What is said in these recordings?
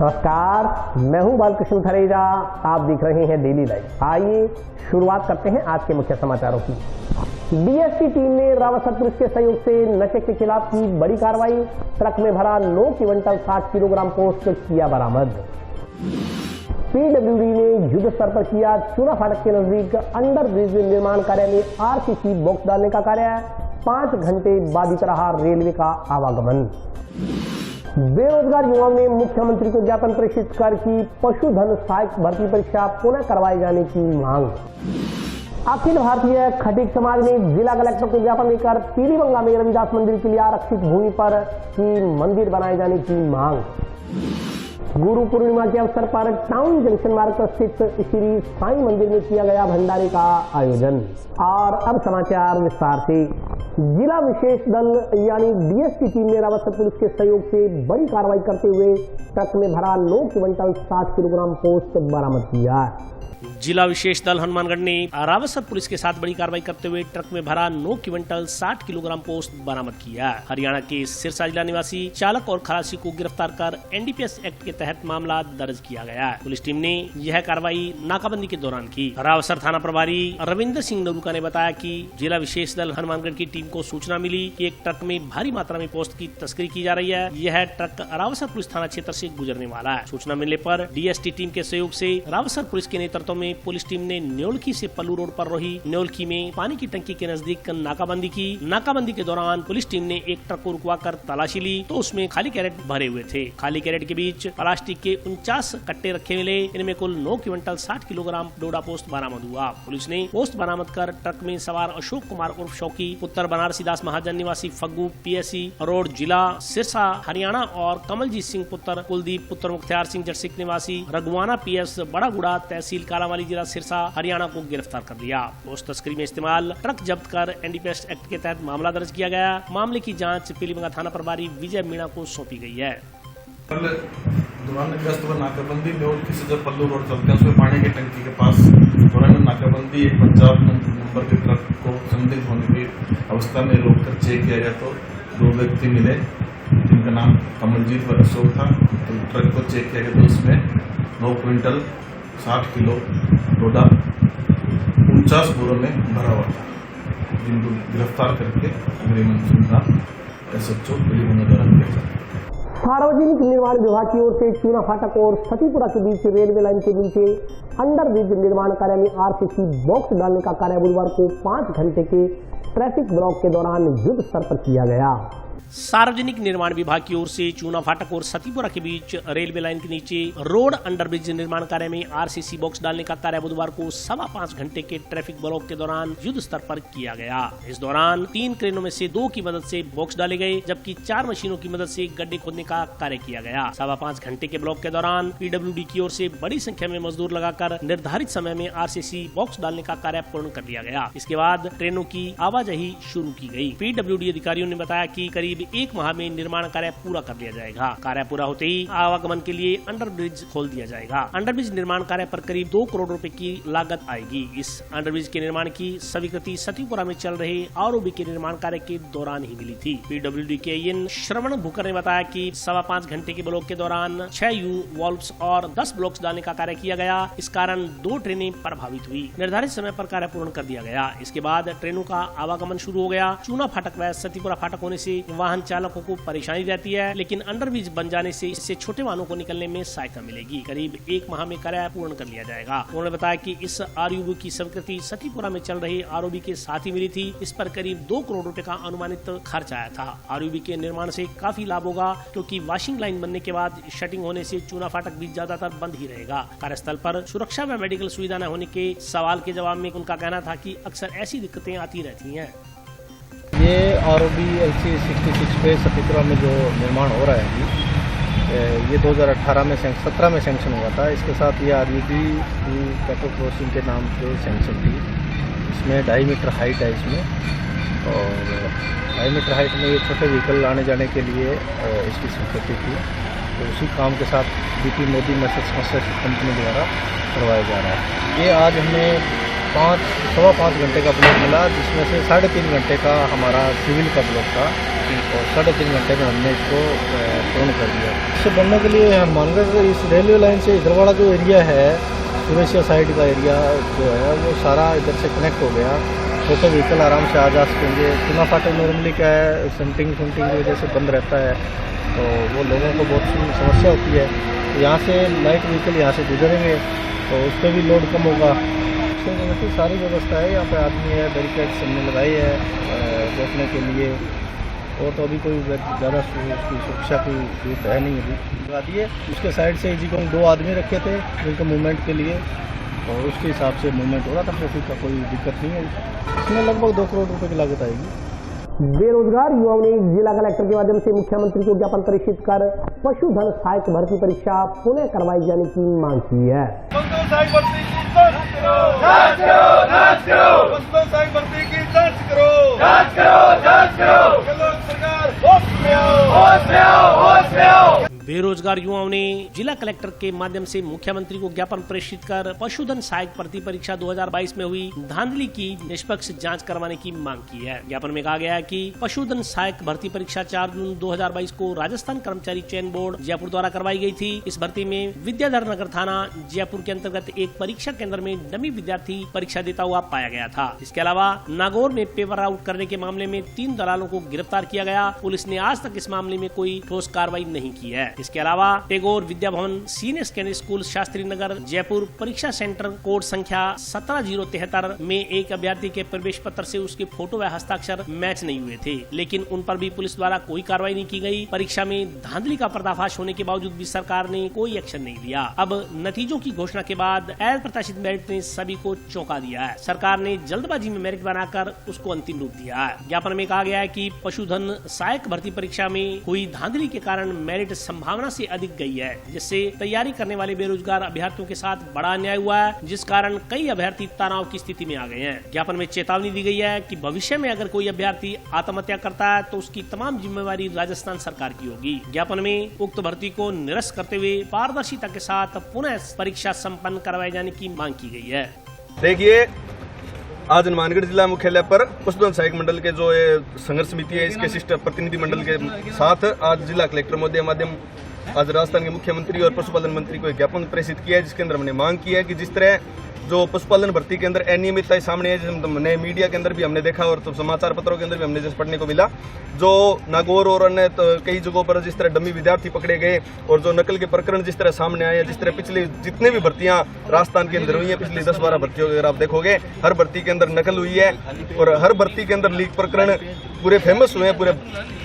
नमस्कार, मैं हूं बालकृष्ण थरेजा। आप देख रहे हैं डेली लाइव। आइए शुरुआत करते हैं आज के मुख्य समाचारों की। डीएसपी टीम ने रावतसर पुलिस के सहयोग से नशे के खिलाफ की बड़ी कार्रवाई। ट्रक में भरा 9 क्विंटल 60 किलोग्राम पोस्ट किया बरामद। पीडब्ल्यूडी ने युद्ध स्तर पर किया चूना फाटक के नजदीक अंडर ब्रिज निर्माण कार्य में आरसीसी बॉक्स डालने का कार्य। 5 घंटे बाधित रहा रेलवे का आवागमन। बेरोजगार युवाओं ने मुख्यमंत्री को ज्ञापन प्रेषित कर की पशुधन सहायक भर्ती परीक्षा पुनः करवाए जाने की मांग। अखिल भारतीय खटीक समाज ने जिला कलेक्टर को ज्ञापन देकर पीलीबंगा में रविदास मंदिर के लिए आरक्षित भूमि पर की मंदिर बनाए जाने की मांग। गुरु पूर्णिमा के अवसर पर टाउन जंक्शन मार्ग पर स्थित श्री साईं मंदिर में किया गया भंडारे का आयोजन। और अब समाचार विस्तार से। जिला विशेष दल यानी डीएसपी टीम ने रावतसर पुलिस के सहयोग से बड़ी कार्रवाई करते हुए ट्रक में भरा 9 क्विंटल 60 किलोग्राम पोस्ट बरामद किया। जिला विशेष दल हनुमानगढ़ ने रावतसर पुलिस के साथ बड़ी कार्रवाई करते हुए ट्रक में भरा 9 क्विंटल 60 किलोग्राम पोस्ट बरामद किया। हरियाणा के सिरसा जिला निवासी चालक और खलासी को गिरफ्तार कर एनडीपीएस एक्ट के तहत मामला दर्ज किया गया। पुलिस टीम ने यह कार्रवाई नाकाबंदी के दौरान की। रावतसर थाना प्रभारी रविंद्र सिंह नरूका ने बताया कि जिला विशेष दल हनुमानगढ़ की टीम को सूचना मिली कि एक ट्रक में भारी मात्रा में पोस्ट की तस्करी की जा रही है। यह ट्रक रावतसर पुलिस थाना क्षेत्र से गुजरने वाला है। सूचना मिलने पर डीएसटी टीम के सहयोग से रावतसर पुलिस के नेतृत्व में पुलिस टीम ने न्योलखी से पल्लू रोड पर रही न्योलखी में पानी की टंकी के नजदीक नाकाबंदी की। नाकाबंदी के दौरान पुलिस टीम ने एक ट्रक को रुकवाकर तलाशी ली तो उसमें खाली कैरेट भरे हुए थे। खाली कैरेट के बीच प्लास्टिक के 49 कट्टे रखे मिले। इनमें कुल 9 क्विंटल 60 किलोग्राम डोडा पोस्ट बरामद हुआ। पुलिस ने पोस्ट बरामद कर ट्रक में सवार अशोक कुमार उर्फ शौकी पुत्र बनारसी दास महाजन निवासी फग्गू पीएससी रोड जिला सिरसा हरियाणा और कमलजीत सिंह पुत्र कुलदीप पुत्र मुख्तार सिंह जर्सिक निवासी रघुवाना पीएस बड़ागुड़ा तहसील कालावाली जिला सिरसा हरियाणा को गिरफ्तार कर लिया। पोस्ट तस्करी में इस्तेमाल ट्रक जब्त कर एनडीपीएस एक्ट के तहत मामला दर्ज किया गया। मामले की जांच पीलीबंगा थाना प्रभारी विजय मीणा को सौंपी गई है। नाकाबंदी न्योलखी से जब पल्लू रोड चलते हैं उसमें पानी की टंकी के पास दौरान नाकाबंदी एक पंजाब नंबर के ट्रक को संदिग्ध होने की अवस्था में रोककर चेक किया गया तो 2 व्यक्ति मिले जिनका नाम कमलजीत व अशोक था। तो ट्रक को चेक किया गया तो उसमें 9 क्विंटल 60 किलो डोडा 49 बोरों में भरा हुआ था, जिनको गिरफ्तार करके अगली मंसूबा एसएचओ पीलीभीत द्वारा किया जाए। सार्वजनिक निर्माण विभाग की ओर से चूना फाटक और सतीपुरा के बीच रेलवे लाइन के नीचे अंडर ब्रिज निर्माण कार्य में आरसीसी बॉक्स डालने का कार्य बुधवार को 5 घंटे के ट्रैफिक ब्लॉक के दौरान युद्ध स्तर पर किया गया। सार्वजनिक निर्माण विभाग की ओर से चूना फाटक और सतीपुरा के बीच रेलवे लाइन के नीचे रोड अंडरब्रिज निर्माण कार्य में आरसीसी बॉक्स डालने का कार्य बुधवार को 5.25 घंटे के ट्रैफिक ब्लॉक के दौरान युद्ध स्तर पर किया गया। इस दौरान 3 क्रेनों में से 2 की मदद से बॉक्स डाले गए जबकि 4 मशीनों की मदद से गड्ढे खोदने का कार्य किया गया। 5.25 घंटे के ब्लॉक के दौरान पीडब्ल्यूडी की ओर से बड़ी संख्या में मजदूर लगाकर निर्धारित समय में आरसीसी बॉक्स डालने का कार्य पूर्ण कर लिया गया। इसके बाद ट्रेनों की आवाजाही शुरू की गई। पीडब्ल्यूडी अधिकारियों ने बताया कि करीब 1 माह में निर्माण कार्य पूरा कर लिया जाएगा। कार्य पूरा होते ही आवागमन के लिए अंडरब्रिज खोल दिया जाएगा। अंडरब्रिज निर्माण कार्य पर करीब 2 करोड़ रुपए की लागत आएगी। इस अंडरब्रिज के निर्माण की स्वीकृति सतीपुरा में चल रहे आरओबी के निर्माण कार्य के दौरान ही मिली थी। पीडब्ल्यूडी के इन श्रवण भूकर ने बताया कि 5.25 घंटे के ब्लॉक के दौरान 6 यू वॉल्व्स और 10 ब्लॉक्स डालने का कार्य किया गया। इस कारण 2 ट्रेनें प्रभावित हुई। निर्धारित समय पर कार्य पूर्ण कर दिया गया। इसके बाद ट्रेनों का आवागमन शुरू हो गया। चूना फाटक व सतीपुरा फाटक होने से वाहन चालकों को परेशानी रहती है, लेकिन अंडरब्रिज बन जाने से इससे छोटे वाहनों को निकलने में सहायता मिलेगी। करीब 1 माह में कार्य पूर्ण कर लिया जाएगा। उन्होंने बताया कि इस आरयूबी की स्वीकृति सतीपुरा में चल रहे आरओबी के साथ ही मिली थी। इस पर करीब 2 करोड़ रुपए का अनुमानित खर्च आया था। आरयूबी के निर्माण से काफी लाभ होगा क्योंकि वॉशिंग लाइन बनने के बाद शटिंग होने से चूना फाटक भी ज्यादातर बंद ही रहेगा। कार्यस्थल पर सुरक्षा व मेडिकल सुविधा न होने के सवाल के जवाब में उनका कहना था कि अक्सर ऐसी दिक्कतें आती रहती हैं। ये आरओबी LC 66 पे सतीपुरा में जो निर्माण हो रहा है ये 2017 में सैंक्शन हुआ था। इसके साथ ये आरयूबी पेट्रोल क्रॉसिंग के नाम पे सैंक्शन थी। इसमें 2.5 मीटर हाइट है इसमें, और 2.5 मीटर हाइट में ये छोटे व्हीकल आने जाने के लिए इसकी स्वीकृति थी। तो उसी काम के साथ BP Modi message construction company द्वारा करवाया जा रहा है। ये आज हमें 5.25 घंटे का ब्लॉक मिला, जिसमें से 3.5 घंटे का हमारा सिविल का ब्लॉक था और 3.5 घंटे में हमने इसको पूर्ण कर दिया। इससे बनने के लिए हनुमानगढ़ इस रेलवे लाइन से इधर वाला जो एरिया है, सुरेशिया साइड का एरिया जो है वो सारा इधर से कनेक्ट हो गया। छोटे व्हीकल आराम से आ जा सकेंगे। चूना फाटक नॉर्मली क्या है, सेंटिंग की वजह से बंद रहता है, तो वो लोगों को बहुत समस्या होती है। तो यहाँ से लाइट व्हीकल यहाँ से गुजरेंगे तो उस पर भी लोड कम होगा। तो सारी व्यवस्था है, यहाँ पे आदमी है, बैरिकेड्स हमने लगाई है रोकने के लिए, और तो अभी कोई ज़्यादा उसकी सुरक्षा की जरूरत है नहीं। अभी लगा दिए। उसके साइड से जी को 2 आदमी रखे थे जिनके मूवमेंट के लिए, और उसके हिसाब से मूवमेंट हो रहा था। ट्रैफिक का कोई दिक्कत नहीं है। इसमें लगभग 2 करोड़ रुपए की लागत आएगी। बेरोजगार युवाओं ने जिला कलेक्टर के माध्यम से मुख्यमंत्री को ज्ञापन प्रेषित कर पशुधन सहायक भर्ती परीक्षा पुनः करवाई जाने की मांग की है। बेरोजगार युवाओं ने जिला कलेक्टर के माध्यम से मुख्यमंत्री को ज्ञापन प्रेषित कर पशुधन सहायक भर्ती परीक्षा 2022 में हुई धांधली की निष्पक्ष जांच करवाने की मांग की है। ज्ञापन में कहा गया है कि पशुधन सहायक भर्ती परीक्षा 4 जून 2022 को राजस्थान कर्मचारी चयन बोर्ड जयपुर द्वारा करवाई गई थी। इस भर्ती में विद्याधर नगर थाना जयपुर के अंतर्गत एक परीक्षा केंद्र में डमी विद्यार्थी परीक्षा देता हुआ पाया गया था। इसके अलावा नागौर में पेपर आउट करने के मामले में 3 दलालों को गिरफ्तार किया गया। पुलिस ने आज तक इस मामले में कोई ठोस कार्रवाई नहीं की है। इसके अलावा Tagore Vidya Bhavan senior secondary school Shastri Nagar Jaipur परीक्षा सेंटर कोड संख्या 17073 में एक अभ्यर्थी के प्रवेश पत्र से उसके फोटो व हस्ताक्षर मैच नहीं हुए थे, लेकिन उन पर भी पुलिस द्वारा कोई कार्रवाई नहीं की गई। परीक्षा में धांधली का पर्दाफाश होने के बावजूद भी सरकार ने कोई एक्शन नहीं लिया। अब नतीजों की घोषणा के बाद एज प्रत्याशित मेरिट ने सभी को चौंका दिया है। सरकार ने जल्दबाजी में मेरिट बनाकर उसको अंतिम रूप दिया है। ज्ञापन में कहा गया है कि पशुधन सहायक भर्ती परीक्षा में हुई धांधली के कारण मेरिट संभावना से अधिक गई है, जिससे तैयारी करने वाले बेरोजगार अभ्यर्थियों के साथ बड़ा अन्याय हुआ है, जिस कारण कई अभ्यर्थी तनाव की स्थिति में आ गए हैं। ज्ञापन में चेतावनी दी गई है कि भविष्य में अगर कोई अभ्यर्थी आत्महत्या करता है तो उसकी तमाम जिम्मेवारी राजस्थान सरकार की होगी। ज्ञापन में उक्त भर्ती को निरस्त करते हुए पारदर्शिता के साथ पुनः परीक्षा संपन्न करवाए जाने की मांग की गई है। देखिए, आज हनुमानगढ़ जिला मुख्यालय पर पशुधन सहायक मंडल के जो संघर्ष समिति है, इसके शिष्ट प्रतिनिधि मंडल के साथ आज जिला कलेक्टर महोदय माध्यम आज राजस्थान के मुख्यमंत्री और पशुपालन मंत्री को एक ज्ञापन प्रेषित किया है, जिसके अंदर हमने मांग की है कि जिस तरह जो पशुपालन भर्ती के अंदर अनियमितताएं सामने है, जिसमें मीडिया के अंदर भी हमने देखा और तो समाचार पत्रों के अंदर भी हमने जैसे पढ़ने को मिला, जो नागौर और अन्य तो कई जगहों पर जिस तरह डमी विद्यार्थी पकड़े गए और जो नकल के प्रकरण जिस तरह सामने आए, जिस तरह पिछले जितने भी भर्तियां राजस्थान के अंदर हुई है, पिछली 10-12 भर्तियों अगर आप देखोगे, हर भर्ती के अंदर नकल हुई है और हर भर्ती के अंदर लीक प्रकरण पूरे फेमस हुए हैं। पूरे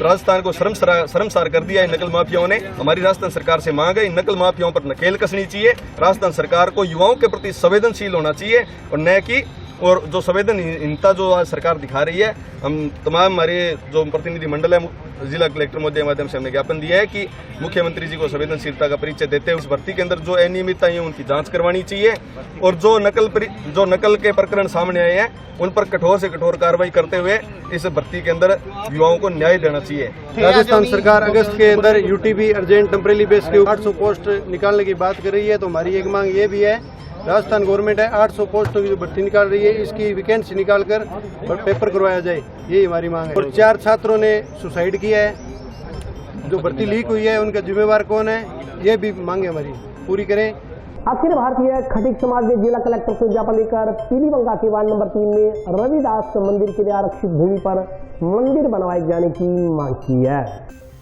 राजस्थान को शर्मसार कर दिया है नकल माफियाओं ने। हमारी राजस्थान सरकार से मांग है, इन नकल माफियाओं पर नकेल कसनी चाहिए। राजस्थान सरकार को युवाओं के प्रति संवेदनशील होना चाहिए और न कि और जो संवेदनहीनता जो आज सरकार दिखा रही है। हम तमाम हमारे जो प्रतिनिधि मंडल है जिला कलेक्टर महोदय के माध्यम से हमने ज्ञापन दिया है कि मुख्यमंत्री जी को संवेदनशीलता का परिचय देते हुए उस भर्ती के अंदर जो अनियमितताएं हैं उनकी जांच करवानी चाहिए और जो नकल के प्रकरण सामने आए हैं उन पर कठोर से कठोर कार्रवाई करते हुए इस भर्ती के अंदर युवाओं को न्याय देना चाहिए। राजस्थान सरकार अगस्त के अंदर यूटीबी अर्जेंट टेम्परेरी बेस के 800 पोस्ट निकालने की बात कर रही है, तो हमारी एक मांग ये भी है, राजस्थान गवर्नमेंट है 800 पोस्टों की जो भर्ती निकाल रही है, इसकी वैकेंसी निकालकर पेपर करवाया जाए, यही हमारी मांग है। और 4 छात्रों ने सुसाइड किया है, जो भर्ती लीक हुई है उनका जिम्मेवार कौन है, ये भी मांगे हमारी पूरी करें। अखिल भारतीय खटीक समाज ने जिला कलेक्टर को ज्ञापन देकर पीलीबंगा के वार्ड नंबर 3 में रविदास मंदिर के लिए आरक्षित भूमि पर मंदिर बनवाए जाने की मांग की है।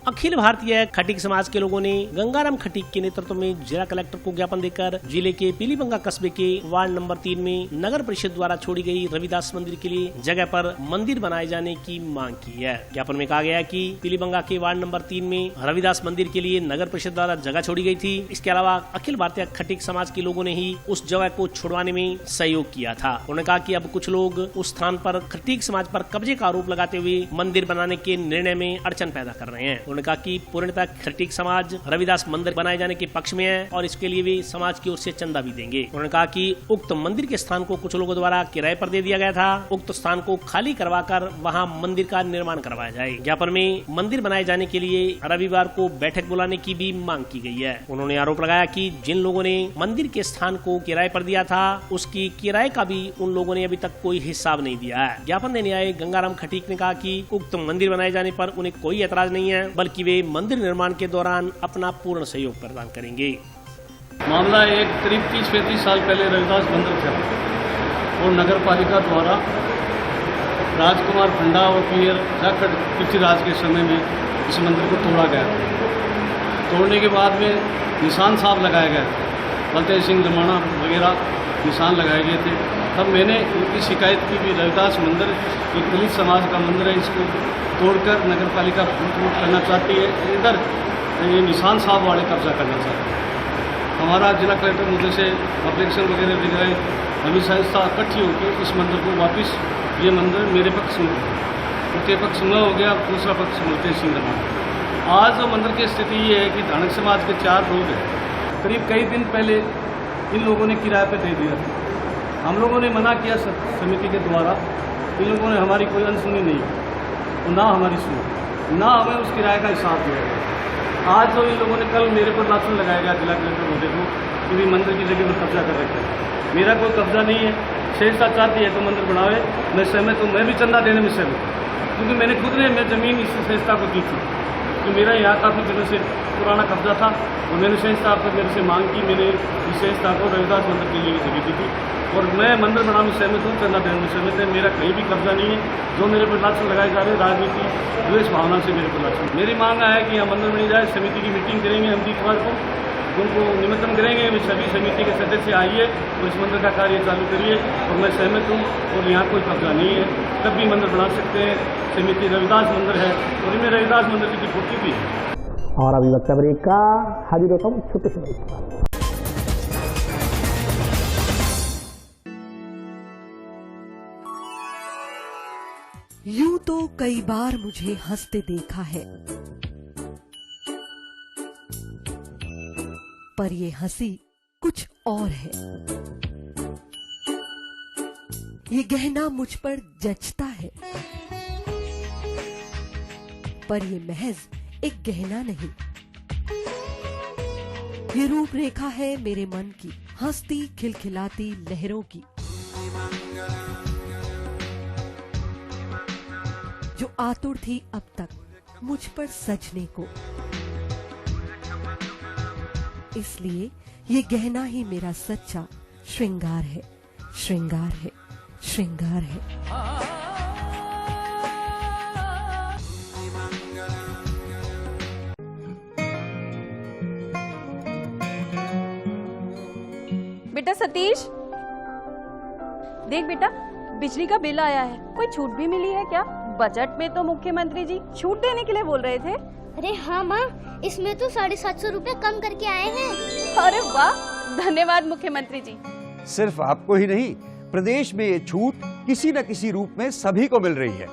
अखिल भारतीय खटीक समाज के लोगों ने गंगाराम खटीक के नेतृत्व में जिला कलेक्टर को ज्ञापन देकर जिले के पीलीबंगा कस्बे के वार्ड नंबर 3 में नगर परिषद द्वारा छोड़ी गई रविदास मंदिर के लिए जगह पर मंदिर बनाए जाने की मांग की है। ज्ञापन में कहा गया है कि पीलीबंगा के वार्ड नंबर 3 में रविदास मंदिर के लिए नगर परिषद द्वारा जगह छोड़ी गई थी। इसके अलावा अखिल भारतीय खटीक समाज के लोगों ने ही उस जगह को छुड़वाने में सहयोग किया था। उन्होंने कहा कि अब कुछ लोग उस स्थान पर खटीक समाज पर कब्जे का आरोप लगाते हुए मंदिर बनाने के निर्णय में अड़चन पैदा कर रहे हैं। उन्होंने कहा कि पूर्णतः खटीक समाज रविदास मंदिर बनाए जाने के पक्ष में है और इसके लिए भी समाज की ओर से चंदा भी देंगे। उन्होंने कहा कि उक्त मंदिर के स्थान को कुछ लोगों द्वारा किराए पर दे दिया गया था, उक्त स्थान को खाली करवाकर वहां मंदिर का निर्माण करवाया जाए। ज्ञापन में मंदिर बनाए जाने के लिए रविवार को बैठक बुलाने की भी मांग की गई है। उन्होंने आरोप लगाया कि जिन लोगों ने मंदिर के स्थान को किराए पर दिया था उसकी किराए का भी उन लोगों ने अभी तक कोई हिसाब नहीं दिया है। ज्ञापन देने आए गंगाराम खटीक ने कहा कि उक्त मंदिर बनाए जाने पर उन्हें कोई एतराज नहीं है, बल्कि वे मंदिर निर्माण के दौरान अपना पूर्ण सहयोग प्रदान करेंगे। मामला एक करीब 30-35 साल पहले रविदास मंदिर था और नगर पालिका द्वारा राजकुमार फंडा और पीर जाखड़ पृथ्वीराज के समय में इस मंदिर को तोड़ा गया। तोड़ने के बाद में निशान साफ लगाया गया, बलतेज सिंह रमाना वगैरह निशान लगाए गए थे। तब मैंने उनकी शिकायत की कि रविदास मंदिर एक दलित समाज का मंदिर है, इसको तोड़कर नगर पालिका लूट करना चाहती है, इधर ये निशान साहब वाले कब्जा करना चाहते हैं। हमारा जिला कलेक्टर मुद्दे से अप्लीकेशन वगैरह दे गए, अभी संस्था इकट्ठी होकर इस मंदिर को वापस, ये मंदिर मेरे पक्ष में, उनके पक्ष में हो गया, दूसरा पक्ष बलतेज सिंह रमाना। आज जो मंदिर की स्थिति ये है कि धानक समाज के 4 लोग हैं, करीब कई दिन पहले इन लोगों ने किराए पर दे दिया था। हम लोगों ने मना किया समिति के द्वारा, इन लोगों ने हमारी कोई अनसुनी नहीं की, ना हमारी सुनी, ना हमें उस किराए का हिसाब दिया गया। आज जो इन लोगों ने कल मेरे पर लाठीचार्ज लगाया गया जिला कलेक्टर महोदय को कि भी मंदिर की जगह पर कब्जा कर रखा है। मेरा कोई कब्जा नहीं है, संस्था चाहती है तो मंदिर बनावे, मैं सहमत हूँ, मैं भी चंदा देने में सहमत हूँ, क्योंकि मैंने खुद ने मैं ज़मीन इस संस्था को दी थी। तो मेरा यहाँ काफ़ी दिनों से पुराना कब्जा था और मैंने संस्था पर मेरे से मांग की, मैंने इस संस्था को रविदास मंदिर के लिए जगह दी थी और मैं मंदिर बनाने में सहमत हूँ, चंदा देने में सहमत है। मेरा कहीं भी कब्जा नहीं है, जो मेरे पर लाठीचार्ज लगाए जा रहे राजनीति द्वेष भावना से मेरे पर लाठीचार्ज। मेरी मांग है कि यहाँ मंदिर बनी जाए, समिति की मीटिंग करेंगे हम 20 को, उनको निमंत्रण करेंगे, सभी समिति के सदस्य आइए और इस मंदिर का कार्य चालू करिए और मैं सहमत हूँ और यहाँ कोई कब्जा नहीं है, तब भी मंदिर बना सकते हैं। समिति रविदास मंदिर है और इनमें रविदास मंदिर की फोटो भी है। और अभी वक्त ब्रेक का, हाजिर होता हूँ छोटे से ब्रेक के बाद। यूं तो कई बार मुझे हंसते देखा है, पर ये हंसी कुछ और है। ये गहना मुझ पर जचता है, पर ये महज एक गहना नहीं, ये रूपरेखा है मेरे मन की, हंसती खिलखिलाती लहरों की, जो आतुर थी अब तक मुझ पर सजने को। इसलिए ये गहना ही मेरा सच्चा श्रृंगार है, श्रृंगार है, श्रृंगार है। बेटा सतीश, देख बेटा, बिजली का बिल आया है, कोई छूट भी मिली है क्या? बजट में तो मुख्यमंत्री जी छूट देने के लिए बोल रहे थे। अरे हाँ माँ, इसमें तो 750 रुपए कम करके आए हैं। अरे वाह, धन्यवाद मुख्यमंत्री जी। सिर्फ आपको ही नहीं, प्रदेश में ये छूट किसी न किसी रूप में सभी को मिल रही है।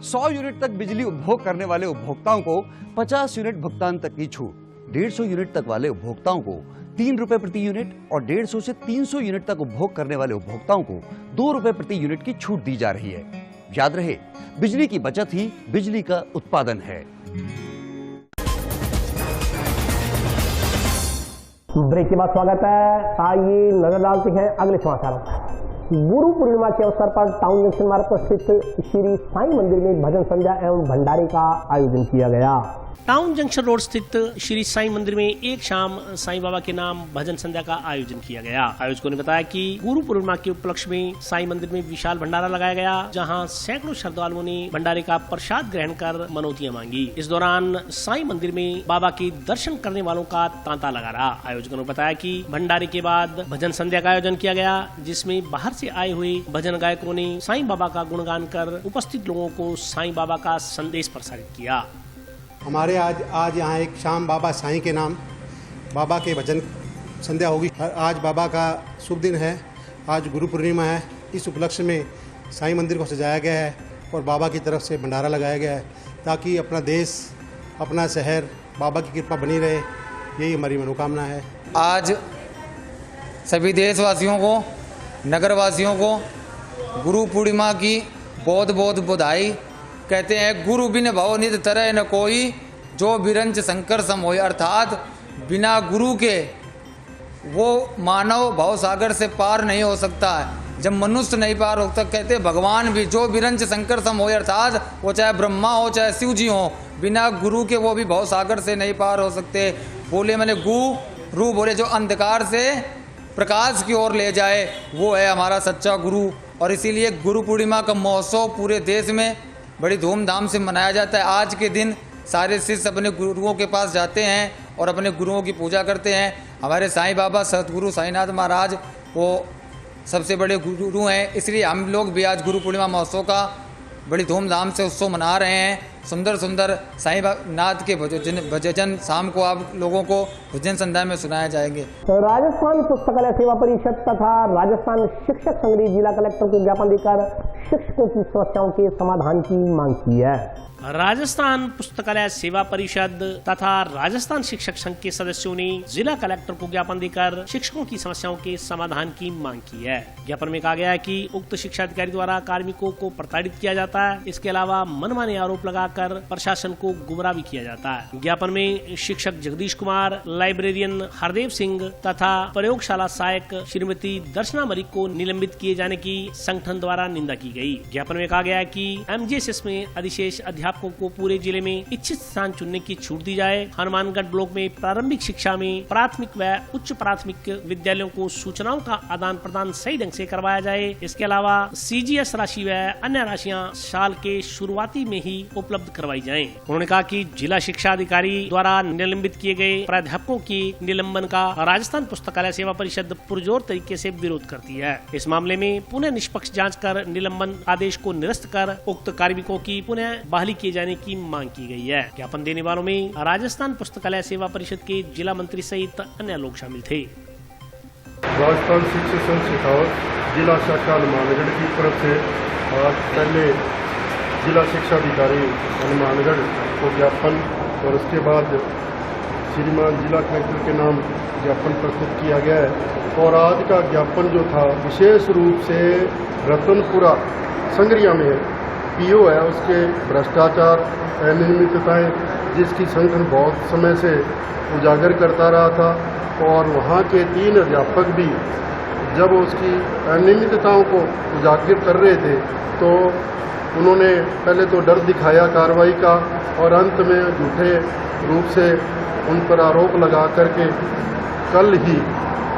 100 यूनिट तक बिजली उपभोग करने वाले उपभोक्ताओं को 50 यूनिट भुगतान तक की छूट, 150 यूनिट तक वाले उपभोक्ताओं को 3 रुपए प्रति यूनिट और 150 से 300 यूनिट तक उपभोग करने वाले उपभोक्ताओं को 2 रुपए प्रति यूनिट की छूट दी जा रही है। याद रहे, बिजली की बचत ही बिजली का उत्पादन है। ब्रेक के बाद स्वागत है। आइए नजर डालते हैं अगले समाचारों पर। गुरु पूर्णिमा के अवसर पर टाउन जंक्शन मार्ग पर स्थित श्री साईं मंदिर में भजन संध्या एवं भंडारे का आयोजन किया गया। टाउन जंक्शन रोड स्थित श्री साईं मंदिर में एक शाम साईं बाबा के नाम भजन संध्या का आयोजन किया गया। आयोजकों ने बताया कि गुरु पूर्णिमा के उपलक्ष्य में साईं मंदिर में विशाल भंडारा लगाया गया, जहां सैकड़ों श्रद्धालुओं ने भंडारे का प्रसाद ग्रहण कर मनौतियां मांगी। इस दौरान साईं मंदिर में बाबा के दर्शन करने वालों का तांता लगा रहा। आयोजकों ने बताया कि भंडारे के बाद भजन संध्या का आयोजन किया गया, जिसमें बाहर से आए हुए भजन गायकों ने साईं बाबा का गुणगान कर उपस्थित लोगों को साईं बाबा का संदेश प्रसारित किया। हमारे आज यहाँ एक शाम बाबा साईं के नाम बाबा के भजन संध्या होगी। आज बाबा का शुभ दिन है, आज गुरु पूर्णिमा है। इस उपलक्ष्य में साईं मंदिर को सजाया गया है और बाबा की तरफ से भंडारा लगाया गया है, ताकि अपना देश अपना शहर बाबा की कृपा बनी रहे, यही हमारी मनोकामना है। आज सभी देशवासियों को, नगरवासियों को गुरु पूर्णिमा की बहुत बहुत बधाई। कहते हैं गुरु बिन भव निध तरह न कोई, जो बिरंच शंकर सम होय, अर्थात बिना गुरु के वो मानव भव सागर से पार नहीं हो सकता है। जब मनुष्य नहीं पार होता, कहते भगवान भी जो बिरंच शंकर सम होय, अर्थात वो चाहे ब्रह्मा हो चाहे शिव जी हो, बिना गुरु के वो भी भव सागर से नहीं पार हो सकते। बोले मैंने गुरु बोले जो अंधकार से प्रकाश की ओर ले जाए, वो है हमारा सच्चा गुरु। और इसीलिए गुरु पूर्णिमा का महोत्सव पूरे देश में बड़ी धूमधाम से मनाया जाता है। आज के दिन सारे शिष्य अपने गुरुओं के पास जाते हैं और अपने गुरुओं की पूजा करते हैं। हमारे साईं बाबा सतगुरु साईनाथ महाराज वो सबसे बड़े गुरु हैं, इसलिए हम लोग भी आज गुरु पूर्णिमा महोत्सव का बड़ी धूमधाम से उत्सव मना रहे हैं। सुंदर सुंदर साईं नाथ के भजन शाम को आप लोगों को भजन संध्या में सुनाए जाएंगे। राजस्थान पुस्तकालय सेवा परिषद तथा राजस्थान शिक्षक संघ ने जिला कलेक्टर को ज्ञापन देकर शिक्षकों की समस्याओं के समाधान की मांग की है। राजस्थान पुस्तकालय सेवा परिषद तथा राजस्थान शिक्षक संघ के सदस्यों ने जिला कलेक्टर को ज्ञापन देकर शिक्षकों की समस्याओं के समाधान की मांग की है। ज्ञापन में कहा गया है कि उक्त शिक्षा अधिकारी द्वारा कार्मिकों को प्रताड़ित किया जाता है। इसके अलावा मनमाने आरोप लगाकर प्रशासन को गुमराह भी किया जाता है। ज्ञापन में शिक्षक जगदीश कुमार, लाइब्रेरियन हरदेव सिंह तथा प्रयोगशाला सहायक श्रीमती दर्शना मलिक को निलंबित किए जाने की संगठन द्वारा निंदा की गई। ज्ञापन में कहा गया है कि MGSS में अधिशेष अध्यापकों को पूरे जिले में इच्छित स्थान चुनने की छूट दी जाए। हनुमानगढ़ ब्लॉक में प्रारंभिक शिक्षा में प्राथमिक व उच्च प्राथमिक विद्यालयों को सूचनाओं का आदान प्रदान सही ढंग से करवाया जाए। इसके अलावा CGS राशि व अन्य राशियां साल के शुरुआती में ही उपलब्ध करवाई जाएं। उन्होंने कहा कि जिला शिक्षा अधिकारी द्वारा निलंबित किए गए प्राध्यापकों की निलंबन का राजस्थान पुस्तकालय सेवा परिषद पुरजोर तरीके से विरोध करती है। इस मामले में पुनः निष्पक्ष जांच कर निलंबन आदेश को निरस्त कर उक्त कार्मिकों की पुनः बहाली किए जाने की मांग की गई है। ज्ञापन देने वालों में राजस्थान पुस्तकालय सेवा परिषद के जिला मंत्री सहित अन्य लोग शामिल थे। राजस्थान शिक्षक संघ शेखावत जिला शाखा हनुमानगढ़ की तरफ से आज पहले जिला शिक्षा अधिकारी हनुमानगढ़ को ज्ञापन और उसके बाद श्रीमान जिला कलेक्टर के नाम ज्ञापन प्रस्तुत किया गया है। और आज का ज्ञापन जो था विशेष रूप से रतनपुरा संगरिया में PO है, उसके भ्रष्टाचार अनियमितताएं जिसकी संगठन बहुत समय से उजागर करता रहा था। और वहाँ के 3 अध्यापक भी जब उसकी अनियमितताओं को उजागर कर रहे थे तो उन्होंने पहले तो डर दिखाया कार्रवाई का और अंत में झूठे रूप से उन पर आरोप लगा करके कल ही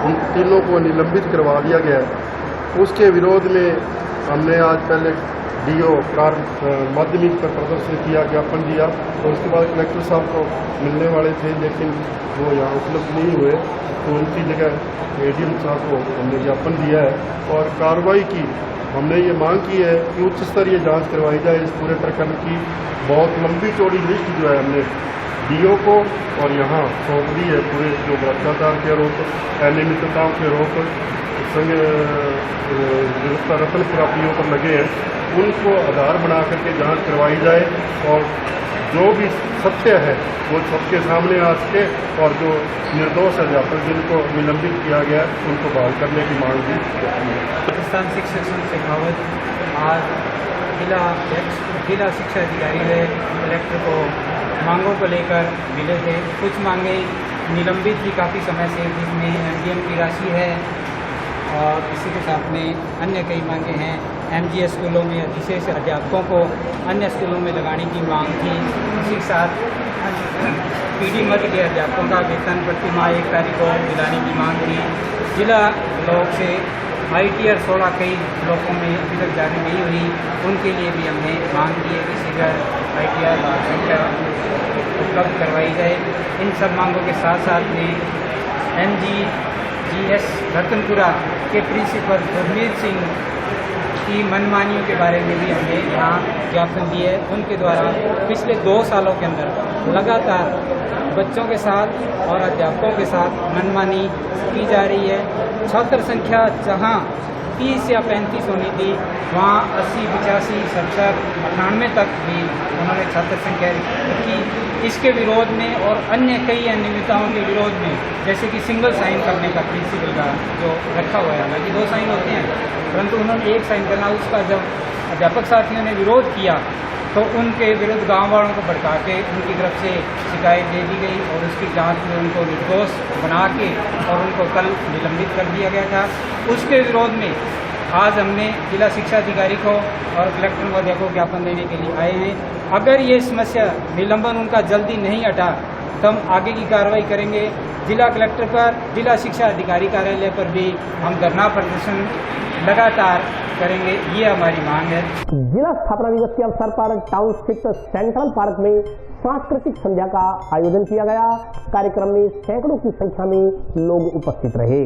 उन तीनों को निलंबित करवा दिया गया। उसके विरोध में हमने आज पहले DO माध्यमिक पर प्रदर्शन किया, ज्ञापन दिया और उसके बाद कलेक्टर साहब को मिलने वाले थे लेकिन वो यहाँ उपलब्ध नहीं हुए तो उनकी जगह ADM साहब को हमने ज्ञापन दिया है। और कार्रवाई की हमने ये मांग की है कि उच्च स्तरीय जांच करवाई जाए इस पूरे प्रकरण की। बहुत लंबी चौड़ी लिस्ट जो है हमने DO को और यहाँ सौंप दी है। पूरे जो भ्रष्टाचार के आरोप, अनियमितताओं के आरोप संघ रतनपुरा PO पर लगे हैं, उनको आधार बना करके जांच करवाई जाए और जो भी सत्य है वो सबके सामने आ सके और जो निर्दोष अध्यापक जिनको निलंबित किया गया उनको बहाल करने की मांग भी करती है। राजस्थान शिक्षक संघ शेखावत आज जिला शिक्षा अधिकारी ने कलेक्टर को मांगों को लेकर मिले थे। कुछ मांगे निलंबित थी काफ़ी समय से, जिसमें MDM की राशि है और इसी के साथ में अन्य कई मांगे हैं। MGS स्कूलों में अधिशेष अध्यापकों को अन्य स्कूलों में लगाने की मांग थी। इसी के साथ PD मध्य के अध्यापकों का वेतन प्रति माह 1 तारीख को दिलाने की मांग थी। जिला ब्लॉक से ITR 16 कई ब्लॉकों में अभी तक जारी नहीं हुई, उनके लिए भी हमने मांग की है कि शीघ्र ITR संख्या उपलब्ध करवाई जाए। इन सब मांगों के साथ साथ में MGS रतनपुरा के प्रिंसिपल गुरमीत सिंह की मनमानियों के बारे में भी हमने यहाँ ज्ञापन दिए है। उनके द्वारा पिछले 2 सालों के अंदर लगातार बच्चों के साथ और अध्यापकों के साथ मनमानी की जा रही है। छात्र संख्या जहाँ 30 या 35 होनी थी वहाँ 80, 85, 70, 98 तक भी उन्होंने छात्र संख्या रखी। इसके विरोध में और अन्य कई अनियमितताओं के विरोध में, जैसे कि सिंगल साइन करने का प्रिंसिपल का जो रखा हुआ है, हालांकि 2 साइन होते हैं परंतु उन्होंने 1 साइन करना, उसका जब अध्यापक साथियों ने विरोध किया तो उनके विरुद्ध गांव वालों को भड़का के उनकी तरफ से शिकायत दे दी गई और उसकी जांच में उनको निर्दोष बना के और उनको कल निलंबित कर दिया गया था। उसके विरोध में आज हमने जिला शिक्षा अधिकारी को और कलेक्टर महोदय को ज्ञापन देने के लिए आए हैं। अगर ये समस्या निलंबन उनका जल्दी नहीं हटा तो हम आगे की कार्रवाई करेंगे। जिला कलेक्टर पर, जिला शिक्षा अधिकारी कार्यालय पर भी हम धरना प्रदर्शन लगातार करेंगे, ये हमारी मांग है। जिला स्थापना दिवस के अवसर पर टाउन स्थित सेंट्रल पार्क में सांस्कृतिक संध्या का आयोजन किया गया। कार्यक्रम में सैकड़ों की संख्या में लोग उपस्थित रहे।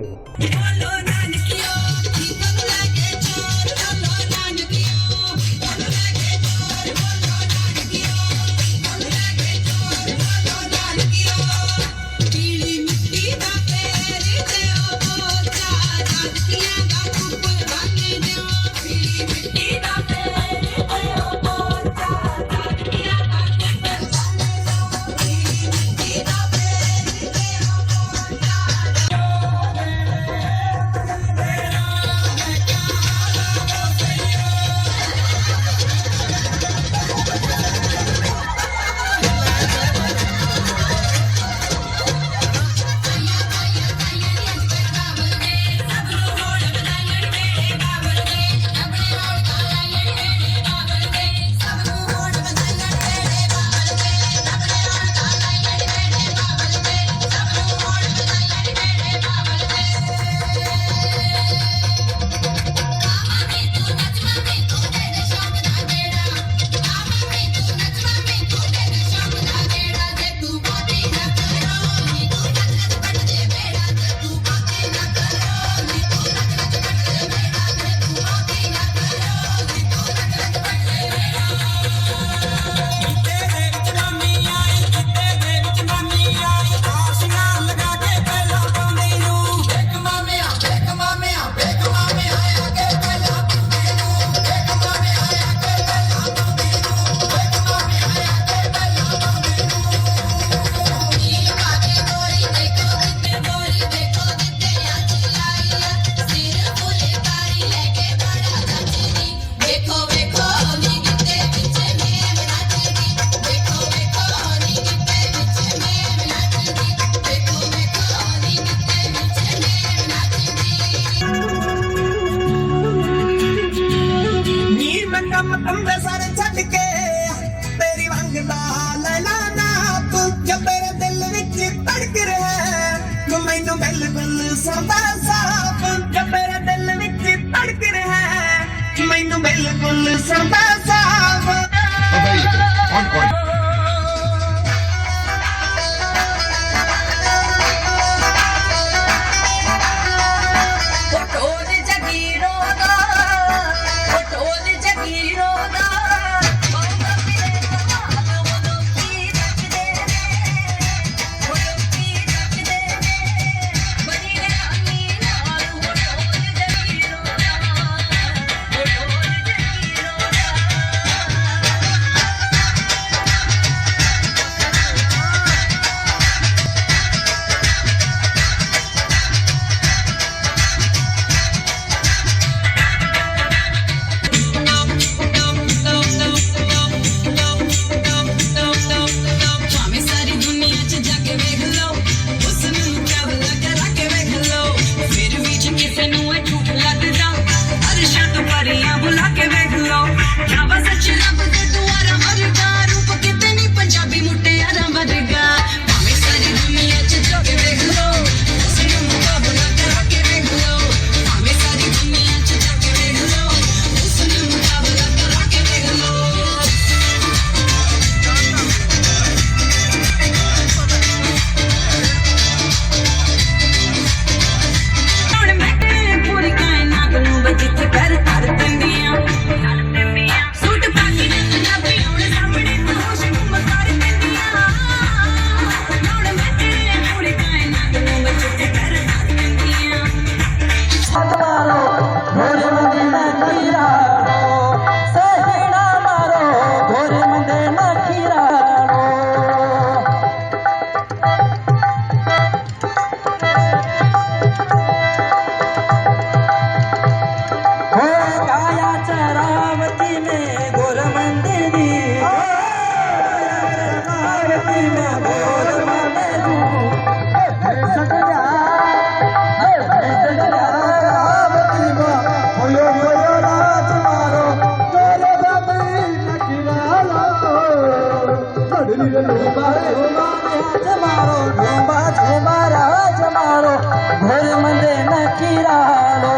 न किरालो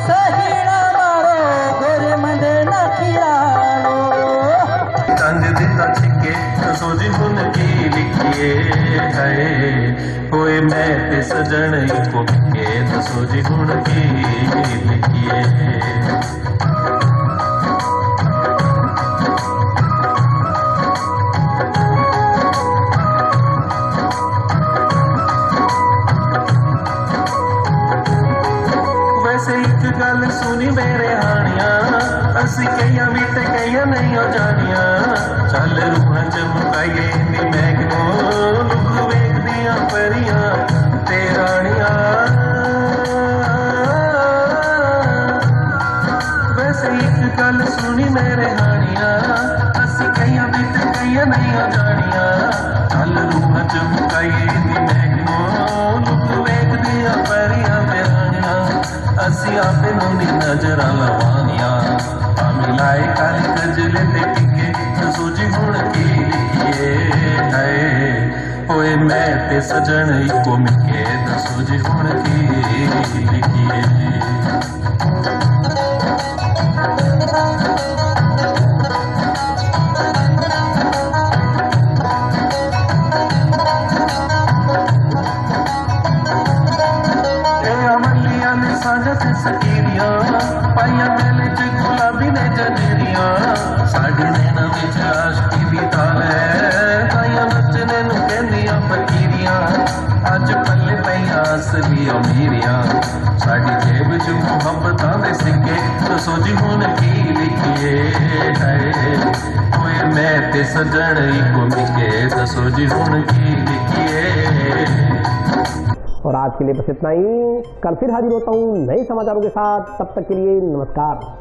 सहीना मारो गोरे मंदे न किरालो कंज दिता छिके तो सोजी हुन की लिखिए है होए मैं ते सजन को के तो सोजी हुन की लिखिए एक गल सुनी मेरे हानिया असी कईया भी ते कईया नहीं हो जानिया चल रूहां च मुकाइए नी मैगनो लुक वेख दिया परियां ते रानिया वैसे एक गल सुनी मेरे हानिया असी कईया भी ते कईया नहीं हो जानिया चल रूहां च मुकाइए नी मैगनो लुक वेख दिया परियां ते रानिया असी आपे नूनी नजर लवानिया मिलाए काली गजले ते टिके तो सोची हुण की लिखिए है होए मैं ते सजन इको मिके तो सोची हुण की लिखिए पाइया मेले च गुलाबी ने जनेरिया साड़ी नैना विच आशकी दी ताल है ताइया नचने नू कहंदियां फकीरियां अज पल्ले पईयां असली अमीरियां साड़ी जेब च मुहब्बतां दे सिक्के तो सोची हुण की लिखिए है होए मैं ते सजन इको मिके तो सोची हुण की लिखिए। और आज के लिए बस इतना ही। कल फिर हाजिर होता हूँ नए समाचारों के साथ। तब तक के लिए नमस्कार।